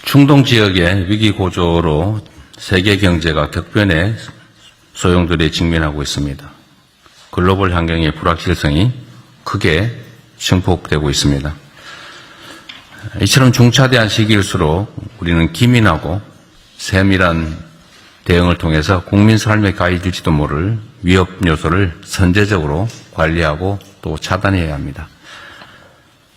중동 지역의 위기 고조로 세계 경제가 격변의 소용돌이에 직면하고 있습니다. 글로벌 환경의 불확실성이 크게 증폭되고 있습니다. 이처럼 중차대한 시기일수록 우리는 기민하고 세밀한 대응을 통해서 국민 삶에 가해질지도 모를 위협 요소를 선제적으로 관리하고 또 차단해야 합니다.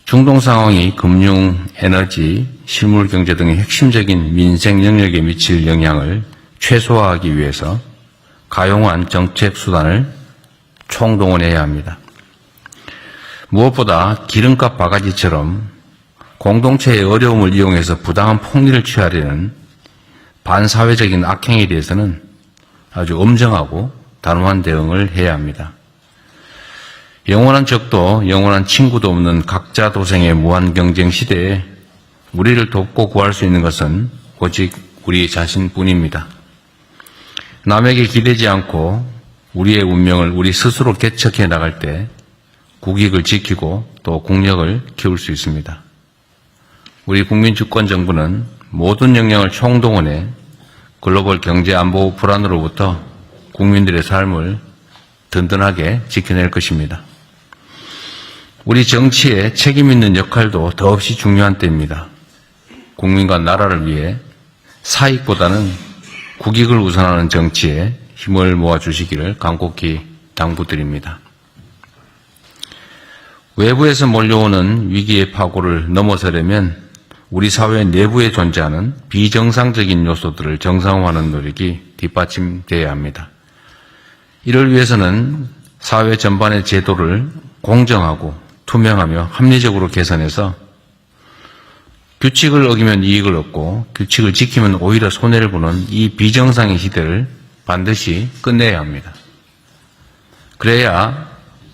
중동 상황이 금융, 에너지, 실물 경제 등의 핵심적인 민생 영역에 미칠 영향을 최소화하기 위해서 가용한 정책 수단을 총동원해야 합니다. 무엇보다 기름값 바가지처럼 공동체의 어려움을 이용해서 부당한 폭리를 취하려는 반사회적인 악행에 대해서는 아주 엄정하고 단호한 대응을 해야 합니다. 영원한 적도 영원한 친구도 없는 각자 도생의 무한 경쟁 시대에 우리를 돕고 구할 수 있는 것은 오직 우리 자신뿐입니다. 남에게 기대지 않고 우리의 운명을 우리 스스로 개척해 나갈 때 국익을 지키고 또 국력을 키울 수 있습니다. 우리 국민주권정부는 모든 역량을 총동원해 글로벌 경제 안보 불안으로부터 국민들의 삶을 든든하게 지켜낼 것입니다. 우리 정치의 책임 있는 역할도 더없이 중요한 때입니다. 국민과 나라를 위해 사익보다는 국익을 우선하는 정치에 힘을 모아주시기를 간곡히 당부드립니다. 외부에서 몰려오는 위기의 파고를 넘어서려면 우리 사회 내부에 존재하는 비정상적인 요소들을 정상화하는 노력이 뒷받침되어야 합니다. 이를 위해서는 사회 전반의 제도를 공정하고 투명하며 합리적으로 개선해서 규칙을 어기면 이익을 얻고 규칙을 지키면 오히려 손해를 보는 이 비정상의 시대를 반드시 끝내야 합니다. 그래야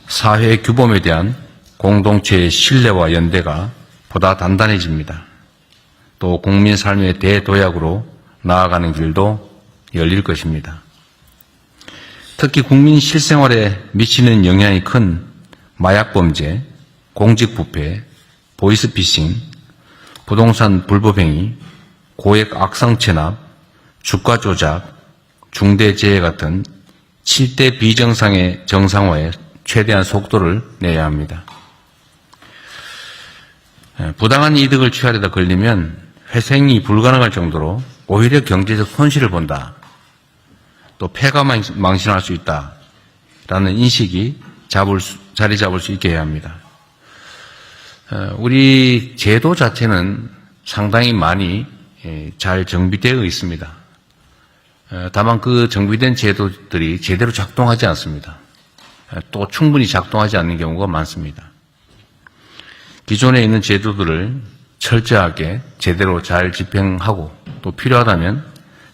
사회 규범에 대한 공동체의 신뢰와 연대가 보다 단단해집니다. 또 국민 삶의 대도약으로 나아가는 길도 열릴 것입니다. 특히 국민 실생활에 미치는 영향이 큰 마약범죄, 공직부패, 보이스피싱, 부동산 불법행위, 고액 악성 체납, 주가 조작, 중대재해 같은 7대 비정상의 정상화에 최대한 속도를 내야 합니다. 부당한 이득을 취하려다 걸리면 회생이 불가능할 정도로 오히려 경제적 손실을 본다. 또 폐가 망신할 수 있다라는 인식이 자리 잡을 수 있게 해야 합니다. 우리 제도 자체는 상당히 많이 잘 정비되어 있습니다. 다만 그 정비된 제도들이 제대로 작동하지 않습니다. 또 충분히 작동하지 않는 경우가 많습니다. 기존에 있는 제도들을 철저하게 제대로 잘 집행하고 또 필요하다면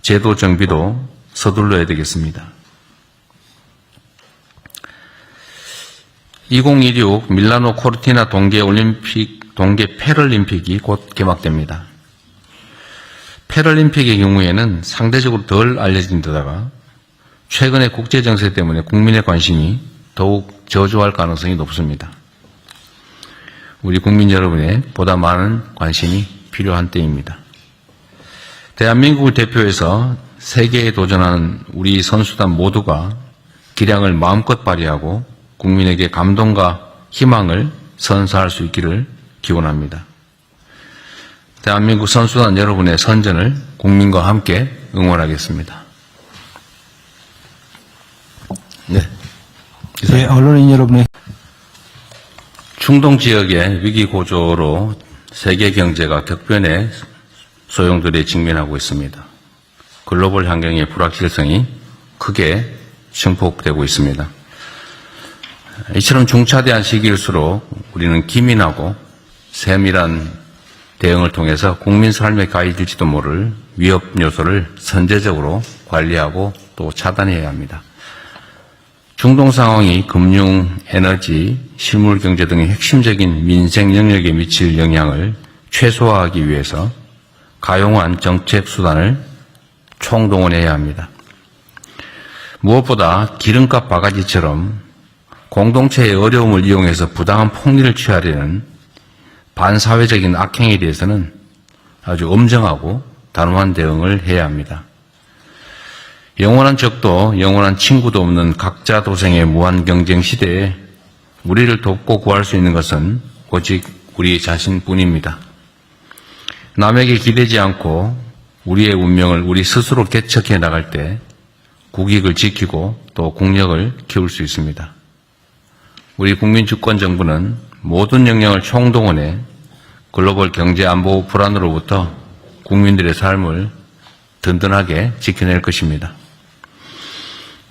제도 정비도 서둘러야 되겠습니다. 2026 밀라노 코르티나 동계 패럴림픽이 곧 개막됩니다. 패럴림픽의 경우에는 상대적으로 덜 알려진 데다가 최근의 국제 정세 때문에 국민의 관심이 더욱 저조할 가능성이 높습니다. 우리 국민 여러분의 보다 많은 관심이 필요한 때입니다. 대한민국을 대표해서 세계에 도전하는 우리 선수단 모두가 기량을 마음껏 발휘하고 국민에게 감동과 희망을 선사할 수 있기를 기원합니다. 대한민국 선수단 여러분의 선전을 국민과 함께 응원하겠습니다. 네, 언론인 여러분의 중동 지역의 위기 고조로 세계 경제가 격변의 소용돌이에 직면하고 있습니다. 글로벌 환경의 불확실성이 크게 증폭되고 있습니다. 이처럼 중차대한 시기일수록 우리는 기민하고 세밀한 대응을 통해서 국민 삶에 가해질지도 모를 위협 요소를 선제적으로 관리하고 또 차단해야 합니다. 중동 상황이 금융, 에너지, 실물 경제 등의 핵심적인 민생 영역에 미칠 영향을 최소화하기 위해서 가용한 정책 수단을 총동원해야 합니다. 무엇보다 기름값 바가지처럼 공동체의 어려움을 이용해서 부당한 폭리를 취하려는 반사회적인 악행에 대해서는 아주 엄정하고 단호한 대응을 해야 합니다. 영원한 적도 영원한 친구도 없는 각자 도생의 무한 경쟁 시대에 우리를 돕고 구할 수 있는 것은 오직 우리 자신뿐입니다. 남에게 기대지 않고 우리의 운명을 우리 스스로 개척해 나갈 때 국익을 지키고 또 국력을 키울 수 있습니다. 우리 국민주권정부는 모든 역량을 총동원해 글로벌 경제 안보 불안으로부터 국민들의 삶을 든든하게 지켜낼 것입니다.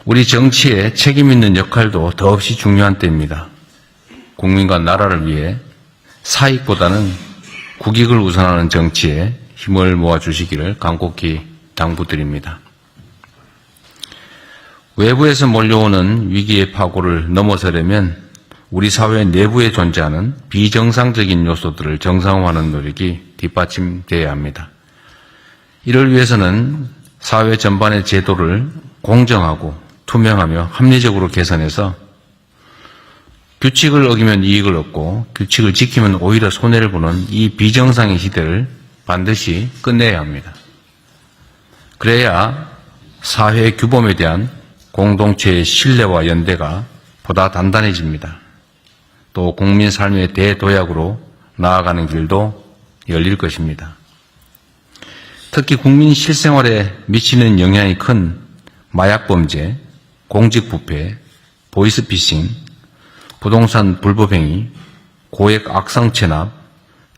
우리 정치의 책임 있는 역할도 더없이 중요한 때입니다. 국민과 나라를 위해 사익보다는 국익을 우선하는 정치에 힘을 모아주시기를 간곡히 당부드립니다. 외부에서 몰려오는 위기의 파고를 넘어서려면 우리 사회 내부에 존재하는 비정상적인 요소들을 정상화하는 노력이 뒷받침되어야 합니다. 이를 위해서는 사회 전반의 제도를 공정하고 투명하며 합리적으로 개선해서 규칙을 어기면 이익을 얻고 규칙을 지키면 오히려 손해를 보는 이 비정상의 시대를 반드시 끝내야 합니다. 그래야 사회 규범에 대한 공동체의 신뢰와 연대가 보다 단단해집니다. 또 국민 삶의 대도약으로 나아가는 길도 열릴 것입니다. 특히 국민 실생활에 미치는 영향이 큰 마약범죄, 공직부패, 보이스피싱, 부동산 불법행위, 고액 악성 체납,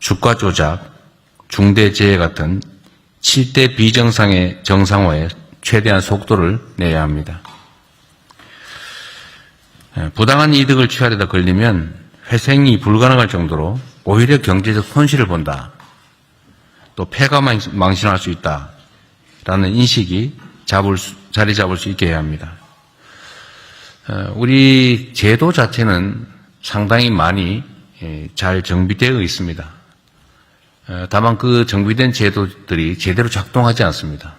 주가 조작, 중대재해 같은 7대 비정상의 정상화에 최대한 속도를 내야 합니다. 부당한 이득을 취하려다 걸리면 회생이 불가능할 정도로 오히려 경제적 손실을 본다. 또 폐가 망신할 수 있다라는 인식이 자리 잡을 수 있게 해야 합니다. 우리 제도 자체는 상당히 많이 잘 정비되어 있습니다. 다만 그 정비된 제도들이 제대로 작동하지 않습니다.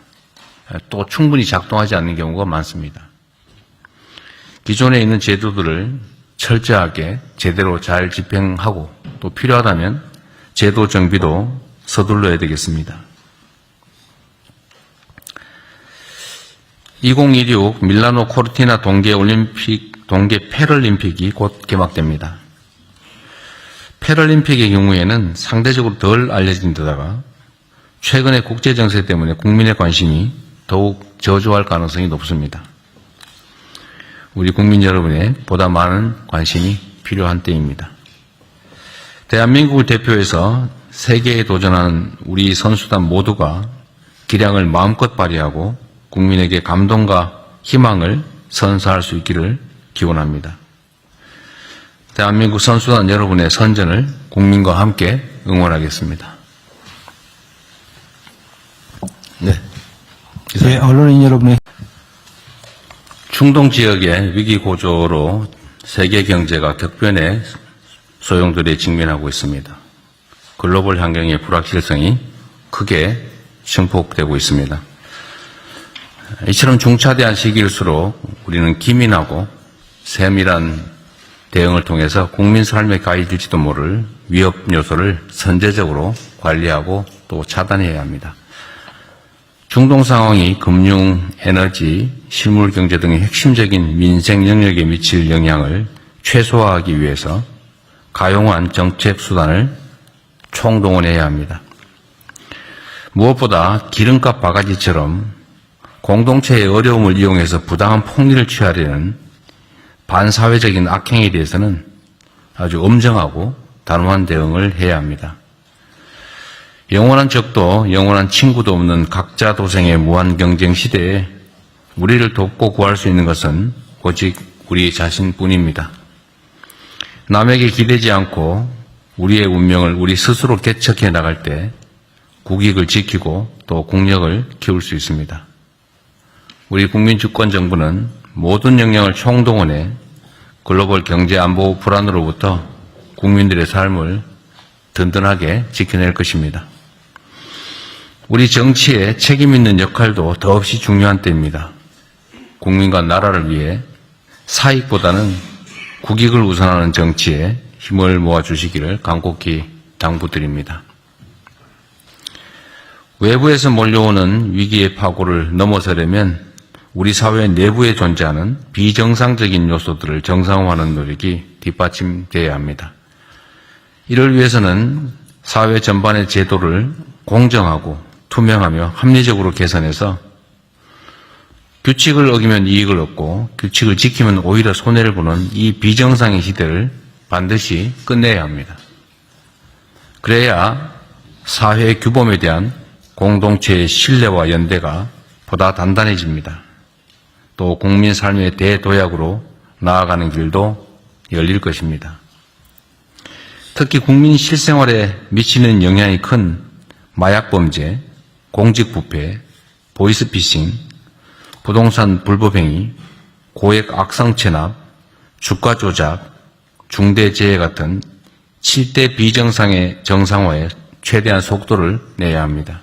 또 충분히 작동하지 않는 경우가 많습니다. 기존에 있는 제도들을 철저하게 제대로 잘 집행하고 또 필요하다면 제도 정비도 서둘러야 되겠습니다. 2026 밀라노 코르티나 동계 패럴림픽이 곧 개막됩니다. 패럴림픽의 경우에는 상대적으로 덜 알려진 데다가 최근의 국제 정세 때문에 국민의 관심이 더욱 저조할 가능성이 높습니다. 우리 국민 여러분의 보다 많은 관심이 필요한 때입니다. 대한민국을 대표해서 세계에 도전하는 우리 선수단 모두가 기량을 마음껏 발휘하고 국민에게 감동과 희망을 선사할 수 있기를 기원합니다. 대한민국 선수단 여러분의 선전을 국민과 함께 응원하겠습니다. 네. 네, 언론인 여러분의 중동 지역의 위기 고조로 세계 경제가 격변의 소용돌이에 직면하고 있습니다. 글로벌 환경의 불확실성이 크게 증폭되고 있습니다. 이처럼 중차대한 시기일수록 우리는 기민하고 세밀한 대응을 통해서 국민 삶에 가해질지도 모를 위협 요소를 선제적으로 관리하고 또 차단해야 합니다. 중동 상황이 금융, 에너지, 실물 경제 등의 핵심적인 민생 영역에 미칠 영향을 최소화하기 위해서 가용한 정책 수단을 총동원해야 합니다. 무엇보다 기름값 바가지처럼 공동체의 어려움을 이용해서 부당한 폭리를 취하려는 반사회적인 악행에 대해서는 아주 엄정하고 단호한 대응을 해야 합니다. 영원한 적도 영원한 친구도 없는 각자 도생의 무한 경쟁 시대에 우리를 돕고 구할 수 있는 것은 오직 우리 자신뿐입니다. 남에게 기대지 않고 우리의 운명을 우리 스스로 개척해 나갈 때 국익을 지키고 또 국력을 키울 수 있습니다. 우리 국민주권정부는 모든 역량을 총동원해 글로벌 경제 안보 불안으로부터 국민들의 삶을 든든하게 지켜낼 것입니다. 우리 정치의 책임 있는 역할도 더없이 중요한 때입니다. 국민과 나라를 위해 사익보다는 국익을 우선하는 정치에 힘을 모아주시기를 간곡히 당부드립니다. 외부에서 몰려오는 위기의 파고를 넘어서려면 우리 사회 내부에 존재하는 비정상적인 요소들을 정상화하는 노력이 뒷받침되어야 합니다. 이를 위해서는 사회 전반의 제도를 공정하고 투명하며 합리적으로 개선해서 규칙을 어기면 이익을 얻고 규칙을 지키면 오히려 손해를 보는 이 비정상의 시대를 반드시 끝내야 합니다. 그래야 사회 규범에 대한 공동체의 신뢰와 연대가 보다 단단해집니다. 또 국민 삶의 대도약으로 나아가는 길도 열릴 것입니다. 특히 국민 실생활에 미치는 영향이 큰 마약범죄, 공직부패, 보이스피싱, 부동산 불법행위, 고액 악성 체납, 주가 조작, 중대재해 같은 7대 비정상의 정상화에 최대한 속도를 내야 합니다.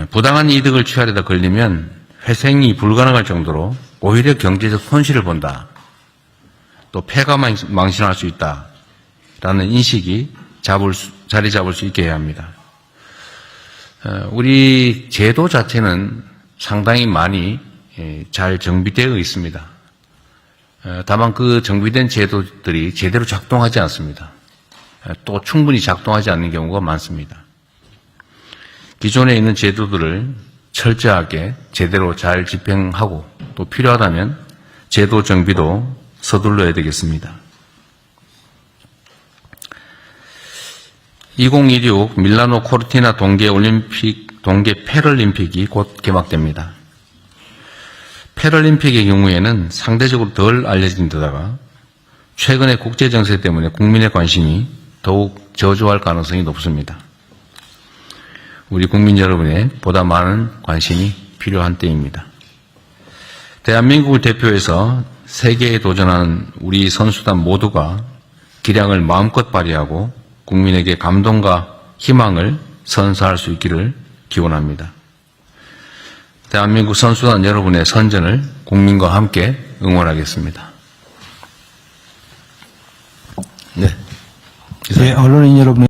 부당한 이득을 취하려다 걸리면 회생이 불가능할 정도로 오히려 경제적 손실을 본다. 또 폐가 망신할 수 있다라는 인식이 자리 잡을 수 있게 해야 합니다. 우리 제도 자체는 상당히 많이 잘 정비되어 있습니다. 다만 그 정비된 제도들이 제대로 작동하지 않습니다. 또 충분히 작동하지 않는 경우가 많습니다. 기존에 있는 제도들을 철저하게 제대로 잘 집행하고 또 필요하다면 제도 정비도 서둘러야 되겠습니다. 2026 밀라노 코르티나 동계 패럴림픽이 곧 개막됩니다. 패럴림픽의 경우에는 상대적으로 덜 알려진 데다가 최근의 국제 정세 때문에 국민의 관심이 더욱 저조할 가능성이 높습니다. 우리 국민 여러분의 보다 많은 관심이 필요한 때입니다. 대한민국을 대표해서 세계에 도전하는 우리 선수단 모두가 기량을 마음껏 발휘하고 국민에게 감동과 희망을 선사할 수 있기를 기원합니다. 대한민국 선수단 여러분의 선전을 국민과 함께 응원하겠습니다. 네. 예, 언론인 여러분의